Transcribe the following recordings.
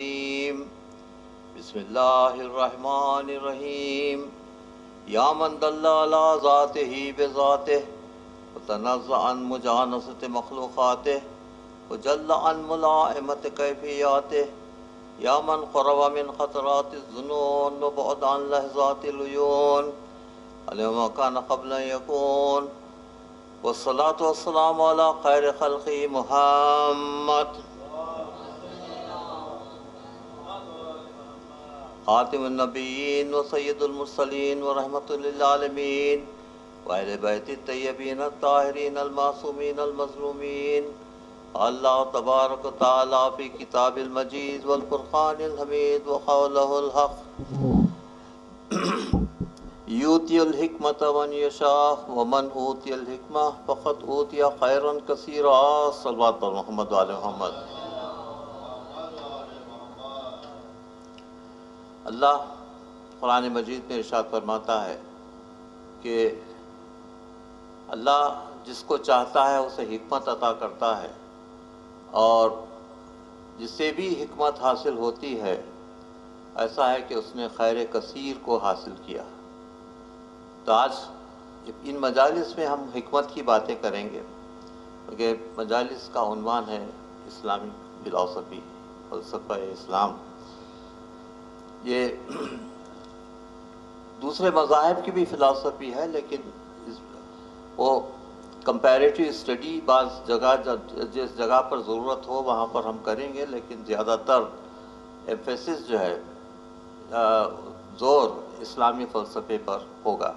الرجیم بسم اللہ الرحمن الرحیم یا من دل علی ذاتہ بذاتہ وتنزع عن مجانست مخلوقاتہ وجل عن ملائمت کیفیاتہ یا من قرب من خطرات الظنون وبعد عن لحظات العیون علی ما کان قبل ان یکون والصلاة والسلام علی خیر خلق محمد خاتم النبیین و سید المرسلین و رحمت للعالمین و اہل بیت الطیبین الطاہرین المعصومین المظلومین. اللہ تبارک و تعالی فی کتاب المجید والفرقان الحمید وقولہ الحق یؤتی الحکمۃ من یشاء ومن اوتی الحکمہ فقد اوتی خیرا کثیرا. صلوات محمد وعلی محمد. اللہ قرآن مجید میں ارشاد فرماتا ہے کہ اللہ جس کو چاہتا ہے اسے حکمت عطا کرتا ہے، اور جسے بھی حکمت حاصل ہوتی ہے ایسا ہے کہ اس نے خیر کثیر کو حاصل کیا. تو آج ان مجالس میں ہم حکمت کی باتیں کریں گے، کیونکہ مجالس کا عنوان ہے اسلامی فلسفی، فلسفہ اسلام. یہ دوسرے مذاہب کی بھی فلسفی ہے، لیکن وہ کمپیریٹیو اسٹڈی بعض جگہ جس جگہ پر ضرورت ہو وہاں پر ہم کریں گے، لیکن زیادہ تر ایمفیسس جو ہے زور اسلامی فلسفے پر ہوگا.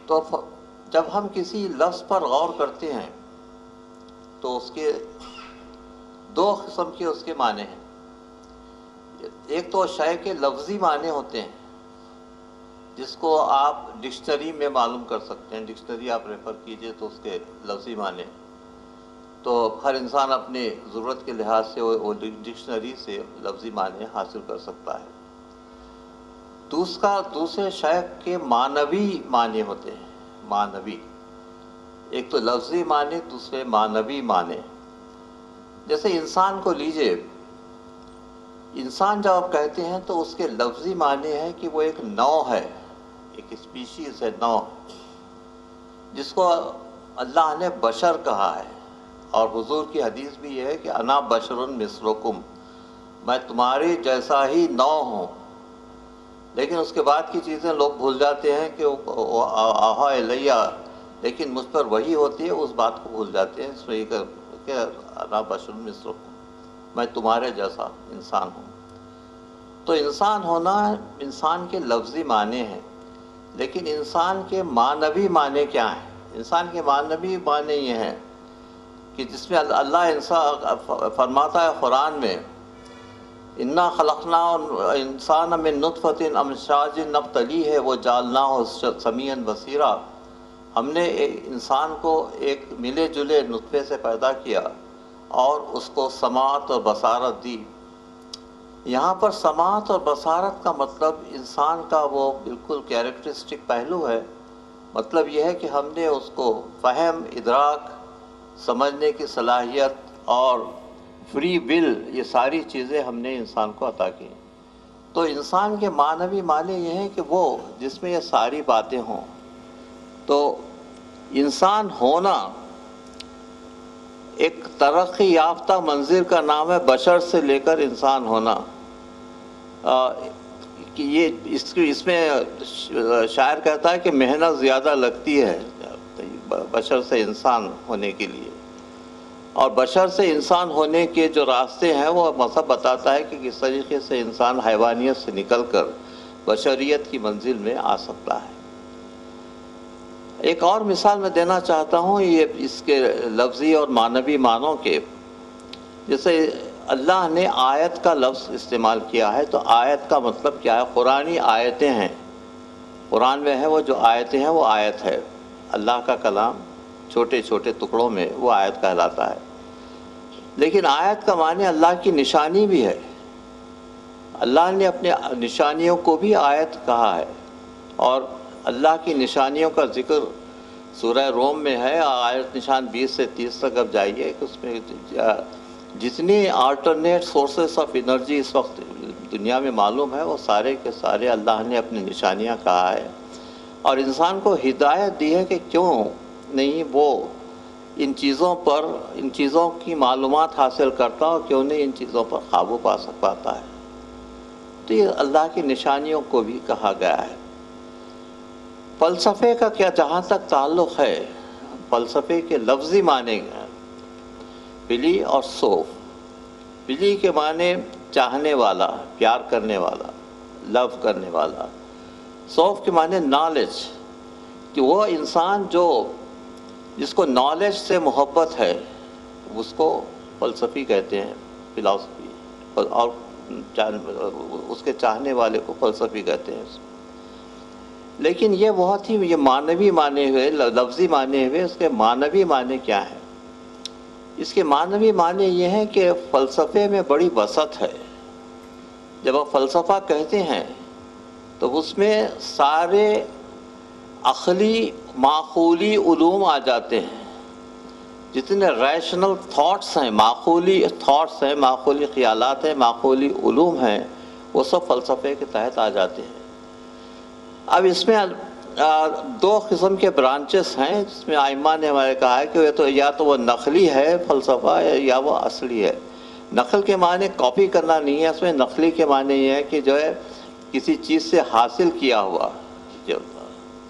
تو جب ہم کسی لفظ پر غور کرتے ہیں تو اس کے دو قسم کے اس کے معنی ہیں. ایک تو شے کے لفظی معنی ہوتے ہیں جس کو آپ ڈکشنری میں معلوم کر سکتے ہیں. ڈکشنری آپ ریفر کیجئے تو اس کے لفظی معنی تو ہر انسان اپنے ضرورت کے لحاظ سے وہ ڈکشنری سے لفظی معنی حاصل کر سکتا ہے. دوسرے شے کے معنوی معنی ہوتے ہیں. معنوی، ایک تو لفظی معنی، دوسرے معنوی معنی. جیسے انسان کو لیجئے، انسان جب آپ کہتے ہیں تو اس کے لفظی معنی ہے کہ وہ ایک نوع ہے، ایک اسپیشیز ہے، نوع، جس کو اللہ نے بشر کہا ہے. اور حضور کی حدیث بھی یہ ہے کہ انا بشر مثلکم، میں تمہاری جیسا ہی نوع ہوں. لیکن اس کے بعد کی چیزیں لوگ بھول جاتے ہیں کہ آہا الیہ، لیکن مجھ پر وہی ہوتی ہے، اس بات کو بھول جاتے ہیں. اس میں کہ انا بشر مثلکم، میں تمہارے جیسا انسان ہوں. تو انسان ہونا انسان کے لفظی معنی ہیں، لیکن انسان کے معنوی معنی کیا ہیں؟ انسان کے معنوی معنی یہ ہیں کہ جس میں اللہ انسان فرماتا ہے قرآن میں، انا خلقنا انسان من نطفۃ امشاج نبتلیہ وجعلناہ سمیعا بصیرا. ہم نے انسان کو ایک ملے جلے نطفے سے پیدا کیا اور اس کو سماعت اور بصارت دی. یہاں پر سماعت اور بصارت کا مطلب انسان کا وہ بالکل کیریکٹرسٹک پہلو ہے. مطلب یہ ہے کہ ہم نے اس کو فہم، ادراک، سمجھنے کی صلاحیت اور فری ول، یہ ساری چیزیں ہم نے انسان کو عطا کی. تو انسان کے معنوی معنی یہ ہیں کہ وہ جس میں یہ ساری باتیں ہوں. تو انسان ہونا ایک ترقی یافتہ منظر کا نام ہے، بشر سے لے کر انسان ہونا. کہ یہ اس میں شاعر کہتا ہے کہ محنت زیادہ لگتی ہے بشر سے انسان ہونے کے لیے، اور بشر سے انسان ہونے کے جو راستے ہیں وہ مذہب بتاتا ہے کہ کس طریقے سے انسان حیوانیت سے نکل کر بشریت کی منزل میں آ سکتا ہے. ایک اور مثال میں دینا چاہتا ہوں یہ اس کے لفظی اور معنوی معنوں کے. جیسے اللہ نے آیت کا لفظ استعمال کیا ہے، تو آیت کا مطلب کیا ہے؟ قرآنی آیتیں ہیں. قرآن میں ہے وہ جو آیتیں ہیں وہ آیت ہے. اللہ کا کلام چھوٹے چھوٹے ٹکڑوں میں وہ آیت کہلاتا ہے. لیکن آیت کا معنی اللہ کی نشانی بھی ہے. اللہ نے اپنے نشانیوں کو بھی آیت کہا ہے، اور اللہ کی نشانیوں کا ذکر سورہ روم میں ہے. آیت نشان 20 سے 30 تک اب جائیے کہ اس میں جتنی آلٹرنیٹ سورسز آف انرجی اس وقت دنیا میں معلوم ہے وہ سارے کے سارے اللہ نے اپنی نشانیاں کہا ہے، اور انسان کو ہدایت دی ہے کہ کیوں نہیں وہ ان چیزوں کی معلومات حاصل کرتا اور کیوں نہیں ان چیزوں پر قابو پاتا ہے۔ تو یہ اللہ کی نشانیوں کو بھی کہا گیا ہے۔ فلسفے کا کیا جہاں تک تعلق ہے، فلسفے کے لفظی معنی بلی اور سوف۔ بلی کے معنی چاہنے والا، پیار کرنے والا، لو کرنے والا۔ سوف کے معنی نالج، کہ وہ انسان جس کو نالج سے محبت ہے اس کو فلسفی کہتے ہیں، فلاسفی، اور اس کے چاہنے والے کو فلسفی کہتے ہیں۔ لیکن یہ بہت ہی یہ معنوی معنی ہوئے، لفظی معنی ہوئے، اس کے معنوی معنی کیا ہیں؟ اس کے معنوی معنی یہ ہیں کہ فلسفے میں بڑی وسعت ہے۔ جب آپ فلسفہ کہتے ہیں تو اس میں سارے عقلی معقولی علوم آ جاتے ہیں، جتنے ریشنل تھاٹس ہیں، معقولی تھاٹس ہیں، معقولی خیالات ہیں، معقولی علوم ہیں، وہ سب فلسفے کے تحت آ جاتے ہیں۔ اب اس میں دو قسم کے برانچز ہیں جس میں ائمہ نے ہمارے کہا ہے کہ یا تو وہ نقلی ہے فلسفہ یا وہ اصلی ہے۔ نقل کے معنی کاپی کرنا نہیں ہے، اس میں نقلی کے معنی یہ ہے کہ جو ہے کسی چیز سے حاصل کیا ہوا،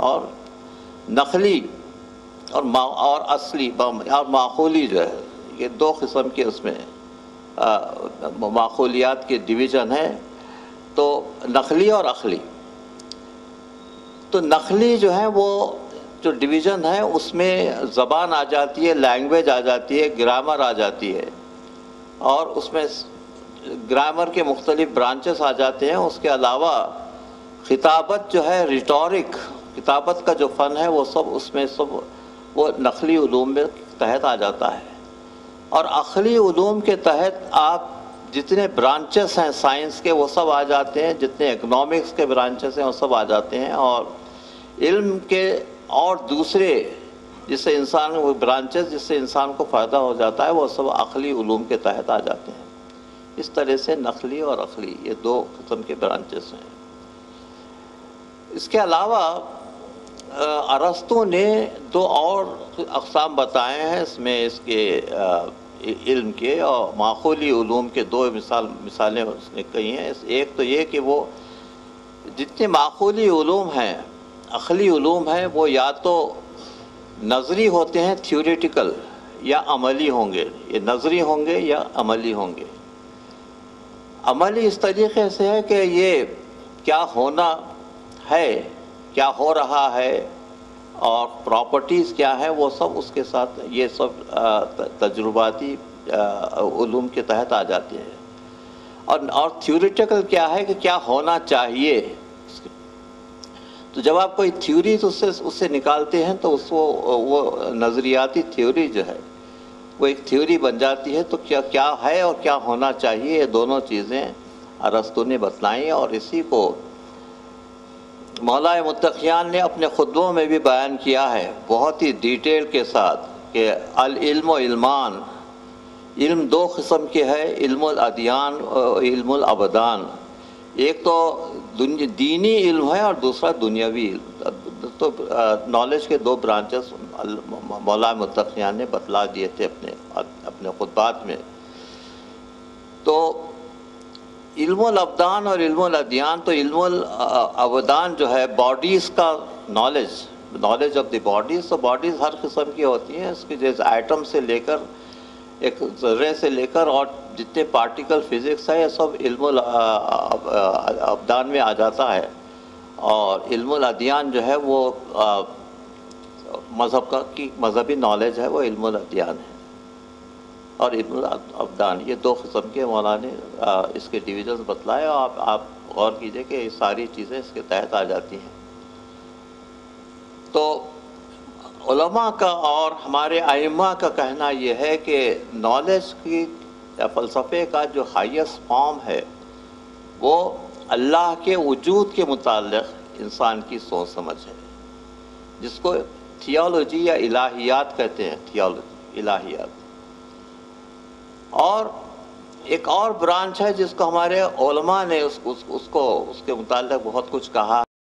اور نقلی اور اصلی اور معقولی جو ہے، یہ دو قسم کے اس میں معقولیات کے ڈویژن ہیں، تو نقلی اور عقلی۔ تو نقلی جو ہے وہ جو ڈویژن ہے اس میں زبان آ جاتی ہے، لینگویج آ جاتی ہے، گرامر آ جاتی ہے، اور اس میں گرامر کے مختلف برانچز آ جاتے ہیں۔ اس کے علاوہ خطابت جو ہے، ریٹورک، کتابت کا جو فن ہے وہ سب اس میں سب وہ نقلی علوم میں تحت آ جاتا ہے۔ اور عقلی علوم کے تحت آپ جتنے برانچز ہیں سائنس کے وہ سب آ جاتے ہیں، جتنے اکنامکس کے برانچز ہیں وہ سب آ جاتے ہیں، اور علم کے اور دوسرے جس سے انسان کو فائدہ ہو جاتا ہے وہ سب عقلی علوم کے تحت آ جاتے ہیں۔ اس طرح سے نقلی اور عقلی یہ دو قسم کے برانچز ہیں۔ اس کے علاوہ ارسطو نے دو اور اقسام بتائے ہیں اس میں، اس کے علم کے اور معقولی علوم کے دو مثالیں اس نے کہی ہیں۔ ایک تو یہ کہ وہ جتنے معقولی علوم ہیں، عقلی علوم ہیں، وہ یا تو نظری ہوتے ہیں، تھیوریٹیکل، یا عملی ہوں گے۔ یہ نظری ہوں گے یا عملی ہوں گے۔ عملی اس طریقے سے ہے کہ یہ کیا ہونا ہے، کیا ہو رہا ہے، اور پراپرٹیز کیا ہے، وہ سب اس کے ساتھ یہ سب تجرباتی علوم کے تحت آ جاتے ہیں۔ اور تھیوریٹیکل کیا ہے کہ کیا ہونا چاہیے۔ تو جب آپ کوئی تھیوری اس سے نکالتے ہیں تو وہ نظریاتی تھیوری جو ہے وہ ایک تھیوری بن جاتی ہے۔ تو کیا ہے اور کیا ہونا چاہیے، یہ دونوں چیزیں ارسطو نے بتلائیں، اور اسی کو مولا متقیان نے اپنے خطبوں میں بھی بیان کیا ہے بہت ہی ڈیٹیل کے ساتھ کہ العلم و علمان، علم دو قسم کے ہے، علم الادیان اور علم الابدان۔ ایک تو دینی علم ہے اور دوسرا دنیاوی علم۔ تو نالج کے دو برانچز مولا متقیان نے بتلا دیے تھے اپنے خطبات میں۔ تو علم الابدان اور علم الادیان، تو علم الابدان جو ہے باڈیز کا نالج آف دی باڈیز، تو باڈیز ہر قسم کی ہوتی ہیں، اس کی جیسے ایٹم سے لے کر ایک ذرے سے لے کر اور جتنے پارٹیکل فزکس ہے یہ سب علم الابدان میں آ جاتا ہے۔ اور علم الادیان جو ہے وہ مذہبی نالج ہے، وہ علم الادیان ہے، اور علم الابدان، یہ دو قسم کے مولانا نے اس کے ڈویژنز بتلائے۔ اور آپ غور کیجئے کہ یہ ساری چیزیں اس کے تحت آ جاتی ہیں۔ تو علماء کا اور ہمارے ائمہ کا کہنا یہ ہے کہ نالج کی یا فلسفے کا جو ہائیسٹ فارم ہے وہ اللہ کے وجود کے متعلق انسان کی سوچ سمجھ ہے، جس کو تھیولوجی یا الہیات کہتے ہیں۔ تھیولوجی، الہیات، اور ایک اور برانچ ہے جس کو ہمارے علماء نے اس کے متعلق بہت کچھ کہا